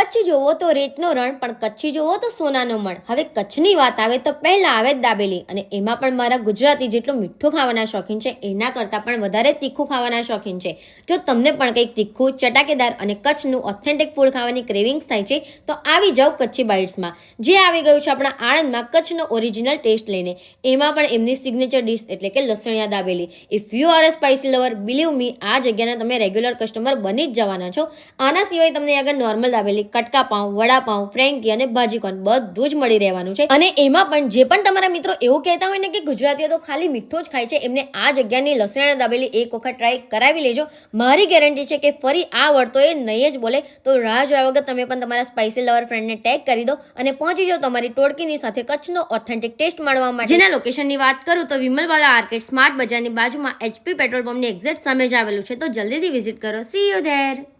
કચ્છ જોવો તો રેતનો રણ, પણ કચ્છી જોવો તો સોનાનો મણ. હવે કચ્છની વાત આવે તો પહેલા આવે દાબેલી, અને એમાં પણ મારા ગુજરાતી જેટલું મીઠું ખાવાના શોખીન છે એના કરતાં પણ વધારે તીખું ખાવાના શોખીન છે. જો તમને પણ કંઈક તીખું, ચટાકેદાર અને કચ્છનું ઓથેન્ટિક ફૂડ ખાવાની ક્રેવિંગ્સ થાય છે તો આવી જાઓ કચ્છી બાઇટ્સમાં, જે આવી ગયું છે આપણા આણંદમાં કચ્છનો ઓરિજિનલ ટેસ્ટ લઈને. એમાં પણ એમની સિગ્નેચર ડિશ એટલે કે lasaniya dabeli. If you are a spicy lover, believe me, આ જગ્યાના તમે રેગ્યુલર કસ્ટમર બની જ જવાના છો. આના સિવાય તમને આગળ નોર્મલ દાબેલી, કટકા પાઉં, વડાપાઉં, ફ્રેન્કી અને ભાજીકોન બધું જ મળી રહેવાનું છે. અને એમાં પણ જે પણ તમારા મિત્રો એવું કહેતા હોય ને કે ગુજરાતીઓ તો ખાલી મીઠું જ ખાય છે, એમને આ જગ્યાની લસણિયા દાબેલી એક વખત ટ્રાય કરાવી લેજો. મારી ગેરંટી છે કે ફરી આ વર્ડ તો એ નહીં જ બોલે. તો રાહ જોયા વગર તમે પણ તમારા સ્પાઇસી લવર ફ્રેન્ડને ટેગ કરી દો અને પહોંચી જાઓ તમારી ટોળકીની સાથે કચ્છનો ઓથેન્ટિક ટેસ્ટ માણવા માટે. જેના લોકેશનની વાત કરું તો વિમલવાલા આર્કેડ સ્માર્ટ બજારની બાજુમાં HP પેટ્રોલ પંપની એક્ઝેક્ટ સામે જ આવેલું છે. તો જલ્દીથી વિઝિટ કરો. C you there.